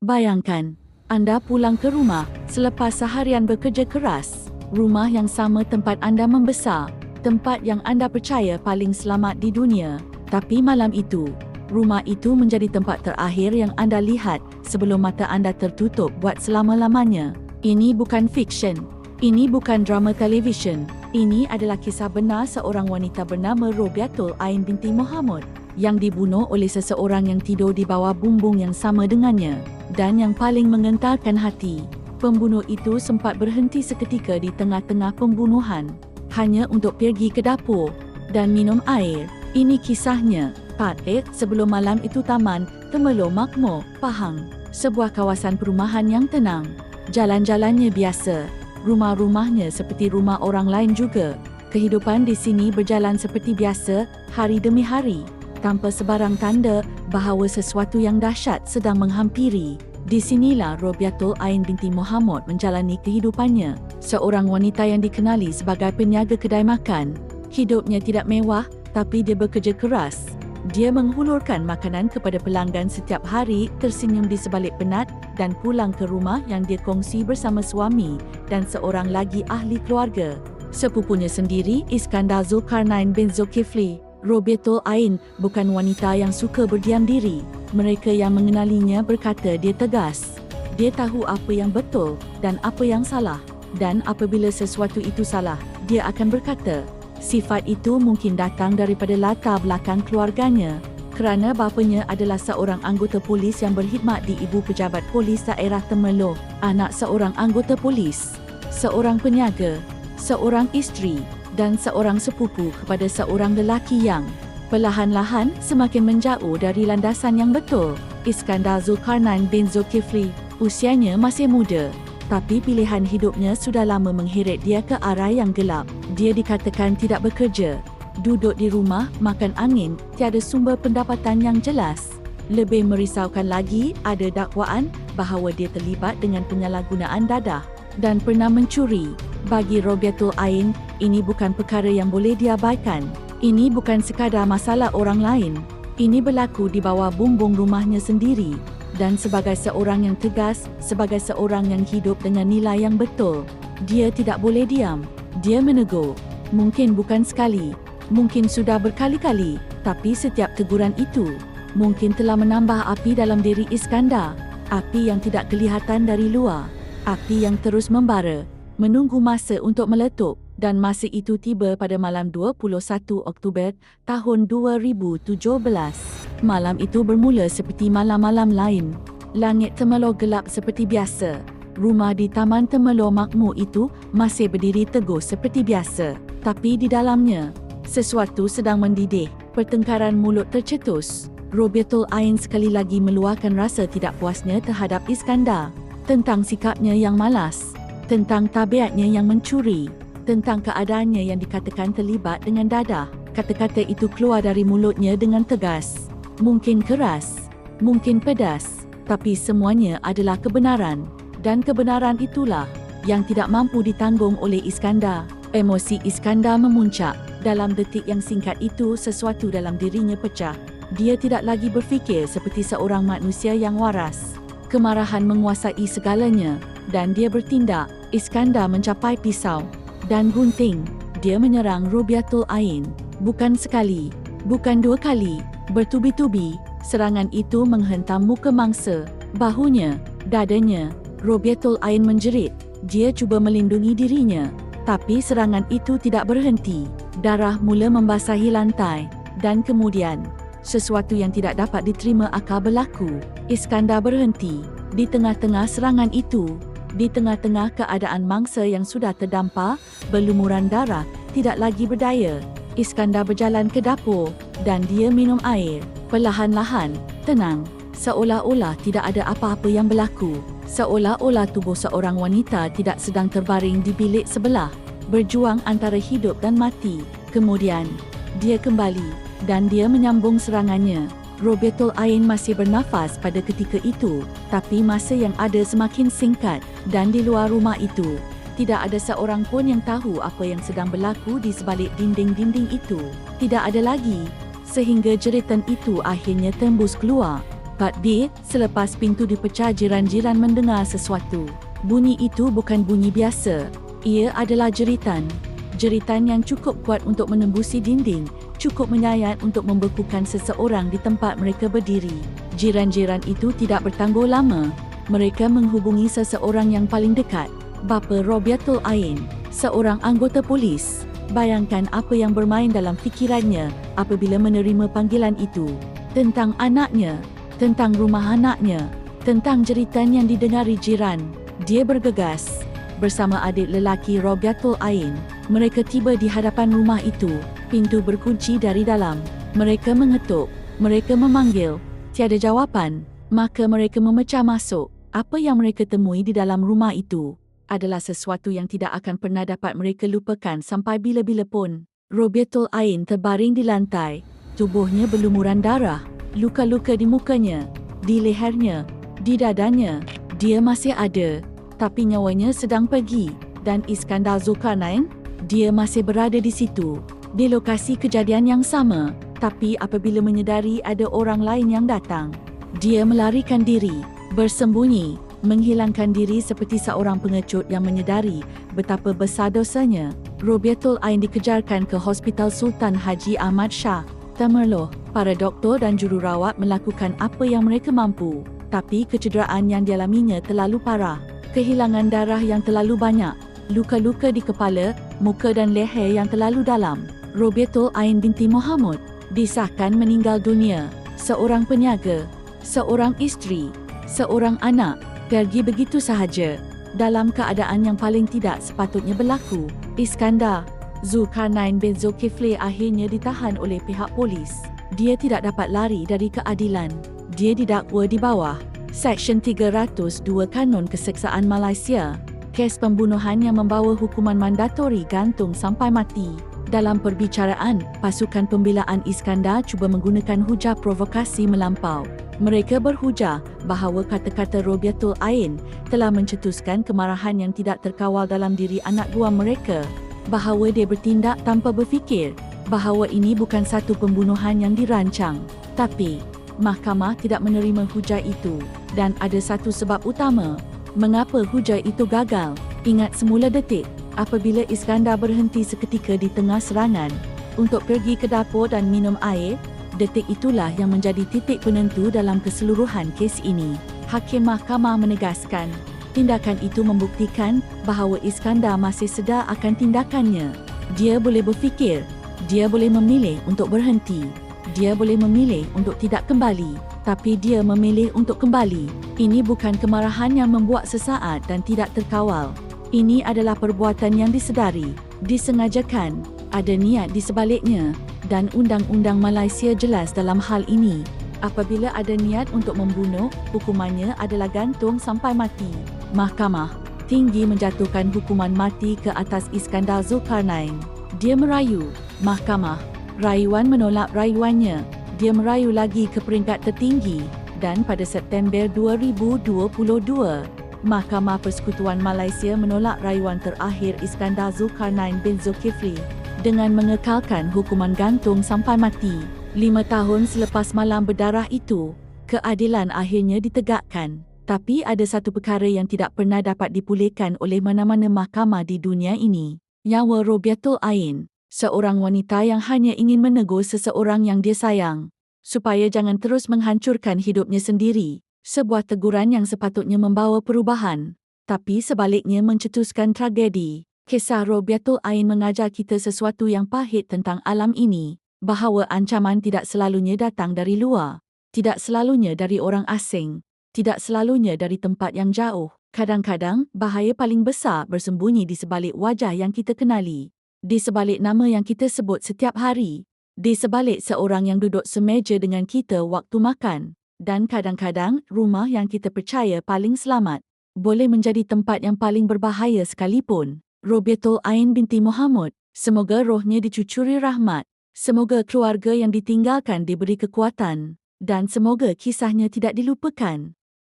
Bayangkan, anda pulang ke rumah selepas seharian bekerja keras. Rumah yang sama tempat anda membesar, tempat yang anda percaya paling selamat di dunia. Tapi malam itu, rumah itu menjadi tempat terakhir yang anda lihat sebelum mata anda tertutup buat selama-lamanya. Ini bukan fiksyen. Ini bukan drama televisyen. Ini adalah kisah benar seorang wanita bernama Robiatul Ain binti Muhammad yang dibunuh oleh seseorang yang tidur di bawah bumbung yang sama dengannya. Dan yang paling mengentarkan hati, pembunuh itu sempat berhenti seketika di tengah-tengah pembunuhan hanya untuk pergi ke dapur dan minum air. Ini kisahnya. Part 8. Sebelum malam itu taman Temerloh Makmur, Pahang. Sebuah kawasan perumahan yang tenang. Jalan-jalannya biasa. Rumah-rumahnya seperti rumah orang lain juga. Kehidupan di sini berjalan seperti biasa, hari demi hari, tanpa sebarang tanda bahawa sesuatu yang dahsyat sedang menghampiri. Di sinilah Robiatul Ain binti Muhammad menjalani kehidupannya. Seorang wanita yang dikenali sebagai peniaga kedai makan. Hidupnya tidak mewah, tapi dia bekerja keras. Dia menghulurkan makanan kepada pelanggan setiap hari, tersenyum di sebalik penat dan pulang ke rumah yang dia kongsi bersama suami dan seorang lagi ahli keluarga. Sepupunya sendiri, Iskandar Zulkarnain bin Zulkifli. Robiatul Ain bukan wanita yang suka berdiam diri. Mereka yang mengenalinya berkata dia tegas. Dia tahu apa yang betul dan apa yang salah. Dan apabila sesuatu itu salah, dia akan berkata. Sifat itu mungkin datang daripada latar belakang keluarganya. Kerana bapanya adalah seorang anggota polis yang berkhidmat di Ibu Pejabat Polis Daerah Temerloh, anak seorang anggota polis, seorang peniaga, seorang isteri dan seorang sepupu kepada seorang lelaki yang perlahan-lahan semakin menjauh dari landasan yang betul. Iskandar Zulkarnain bin Zulkifli, usianya masih muda, tapi pilihan hidupnya sudah lama mengheret dia ke arah yang gelap. Dia dikatakan tidak bekerja, duduk di rumah, makan angin, tiada sumber pendapatan yang jelas. Lebih merisaukan lagi, ada dakwaan bahawa dia terlibat dengan penyalahgunaan dadah dan pernah mencuri. Bagi Robiatul Ain, ini bukan perkara yang boleh diabaikan. Ini bukan sekadar masalah orang lain. Ini berlaku di bawah bumbung rumahnya sendiri. Dan sebagai seorang yang tegas, sebagai seorang yang hidup dengan nilai yang betul, dia tidak boleh diam. Dia menegur. Mungkin bukan sekali, mungkin sudah berkali-kali, tapi setiap teguran itu mungkin telah menambah api dalam diri Iskandar. Api yang tidak kelihatan dari luar. Api yang terus membara, menunggu masa untuk meletup. Dan masa itu tiba pada malam 21 Oktober tahun 2017. Malam itu bermula seperti malam-malam lain. Langit Temerloh gelap seperti biasa. Rumah di Taman Temerloh Makmur itu masih berdiri teguh seperti biasa. Tapi di dalamnya, sesuatu sedang mendidih. Pertengkaran mulut tercetus. Robiatul Ain sekali lagi meluahkan rasa tidak puasnya terhadap Iskandar. Tentang sikapnya yang malas. Tentang tabiatnya yang mencuri. Tentang keadaannya yang dikatakan terlibat dengan dadah. Kata-kata itu keluar dari mulutnya dengan tegas. Mungkin keras, mungkin pedas, tapi semuanya adalah kebenaran. Dan kebenaran itulah yang tidak mampu ditanggung oleh Iskandar. Emosi Iskandar memuncak. Dalam detik yang singkat itu, sesuatu dalam dirinya pecah. Dia tidak lagi berfikir seperti seorang manusia yang waras. Kemarahan menguasai segalanya dan dia bertindak. Iskandar mencapai pisau dan gunting. Dia menyerang Robiatul Ain. Bukan sekali, bukan dua kali, bertubi-tubi. Serangan itu menghentam muka mangsa, bahunya, dadanya. Robiatul Ain menjerit. Dia cuba melindungi dirinya, tapi serangan itu tidak berhenti. Darah mula membasahi lantai dan kemudian sesuatu yang tidak dapat diterima akal berlaku. Iskandar berhenti di tengah-tengah serangan itu. Di tengah-tengah keadaan mangsa yang sudah terdampar, berlumuran darah, tidak lagi berdaya. Iskandar berjalan ke dapur dan dia minum air. Perlahan-lahan, tenang, seolah-olah tidak ada apa-apa yang berlaku. Seolah-olah tubuh seorang wanita tidak sedang terbaring di bilik sebelah, berjuang antara hidup dan mati. Kemudian, dia kembali dan dia menyambung serangannya. Robiatul Ain masih bernafas pada ketika itu, tapi masa yang ada semakin singkat. Dan di luar rumah itu, tidak ada seorang pun yang tahu apa yang sedang berlaku di sebalik dinding-dinding itu. Tidak ada lagi, sehingga jeritan itu akhirnya tembus keluar. Part B, selepas pintu dipecah jiran-jiran mendengar sesuatu. Bunyi itu bukan bunyi biasa. Ia adalah jeritan. Jeritan yang cukup kuat untuk menembusi dinding, cukup menyayat untuk membekukan seseorang di tempat mereka berdiri. Jiran-jiran itu tidak bertangguh lama. Mereka menghubungi seseorang yang paling dekat, Bapa Robiatul Ain, seorang anggota polis. Bayangkan apa yang bermain dalam fikirannya apabila menerima panggilan itu. Tentang anaknya, tentang rumah anaknya, tentang jeritan yang didengari jiran. Dia bergegas. Bersama adik lelaki Robiatul Ain, mereka tiba di hadapan rumah itu. Pintu berkunci dari dalam. Mereka mengetuk. Mereka memanggil. Tiada jawapan. Maka mereka memecah masuk. Apa yang mereka temui di dalam rumah itu adalah sesuatu yang tidak akan pernah dapat mereka lupakan sampai bila-bila pun. Robiatul Ain terbaring di lantai. Tubuhnya berlumuran darah. Luka-luka di mukanya, di lehernya, di dadanya. Dia masih ada, tapi nyawanya sedang pergi. Dan Iskandar Zulkarnain, dia masih berada di situ, di lokasi kejadian yang sama. Tapi apabila menyedari ada orang lain yang datang, dia melarikan diri, bersembunyi, menghilangkan diri seperti seorang pengecut yang menyedari betapa besar dosanya. Robiatul Ain dikejarkan ke Hospital Sultan Haji Ahmad Shah, Tamerloh. Para doktor dan jururawat melakukan apa yang mereka mampu, tapi kecederaan yang dialaminya terlalu parah. Kehilangan darah yang terlalu banyak, luka-luka di kepala, muka dan leher yang terlalu dalam. Robiatul Ain binti Muhammad disahkan meninggal dunia. Seorang peniaga, seorang isteri, seorang anak, pergi begitu sahaja, dalam keadaan yang paling tidak sepatutnya berlaku. Iskandar Zulkarnain bin Zulkifli akhirnya ditahan oleh pihak polis. Dia tidak dapat lari dari keadilan. Dia didakwa di bawah Seksyen 302 Kanun Keseksaan Malaysia, kes pembunuhan yang membawa hukuman mandatori gantung sampai mati. Dalam perbicaraan, pasukan pembelaan Iskandar cuba menggunakan hujah provokasi melampau. Mereka berhujah bahawa kata-kata Robiatul Ain telah mencetuskan kemarahan yang tidak terkawal dalam diri anak guam mereka, bahawa dia bertindak tanpa berfikir, bahawa ini bukan satu pembunuhan yang dirancang. Tapi mahkamah tidak menerima hujah itu, dan ada satu sebab utama mengapa hujah itu gagal. Ingat semula detik apabila Iskandar berhenti seketika di tengah serangan untuk pergi ke dapur dan minum air. Detik itulah yang menjadi titik penentu dalam keseluruhan kes ini. Hakim mahkamah menegaskan tindakan itu membuktikan bahawa Iskandar masih sedar akan tindakannya. Dia boleh berfikir, dia boleh memilih untuk berhenti, dia boleh memilih untuk tidak kembali, tapi dia memilih untuk kembali. Ini bukan kemarahan yang membuat sesaat dan tidak terkawal. Ini adalah perbuatan yang disedari, disengajakan, ada niat di sebaliknya, dan undang-undang Malaysia jelas dalam hal ini. Apabila ada niat untuk membunuh, hukumannya adalah gantung sampai mati. Mahkamah tinggi menjatuhkan hukuman mati ke atas Iskandar Zulkarnain. Dia merayu. Mahkamah rayuan menolak rayuannya. Dia merayu lagi ke peringkat tertinggi, dan pada September 2022, Mahkamah Persekutuan Malaysia menolak rayuan terakhir Iskandar Zulkarnain bin Zulkifli dengan mengekalkan hukuman gantung sampai mati. 5 tahun selepas malam berdarah itu, keadilan akhirnya ditegakkan. Tapi ada satu perkara yang tidak pernah dapat dipulihkan oleh mana-mana mahkamah di dunia ini. Nyawa Robiatul Ain, seorang wanita yang hanya ingin menegur seseorang yang dia sayang, supaya jangan terus menghancurkan hidupnya sendiri. Sebuah teguran yang sepatutnya membawa perubahan, tapi sebaliknya mencetuskan tragedi. Kisah Robiatul Ain mengajar kita sesuatu yang pahit tentang alam ini, bahawa ancaman tidak selalunya datang dari luar, tidak selalunya dari orang asing, tidak selalunya dari tempat yang jauh. Kadang-kadang, bahaya paling besar bersembunyi di sebalik wajah yang kita kenali, di sebalik nama yang kita sebut setiap hari, di sebalik seorang yang duduk semeja dengan kita waktu makan, dan kadang-kadang rumah yang kita percaya paling selamat boleh menjadi tempat yang paling berbahaya sekalipun. Robiatul Ain binti Muhammad, semoga rohnya dicucuri rahmat, semoga keluarga yang ditinggalkan diberi kekuatan, dan semoga kisahnya tidak dilupakan.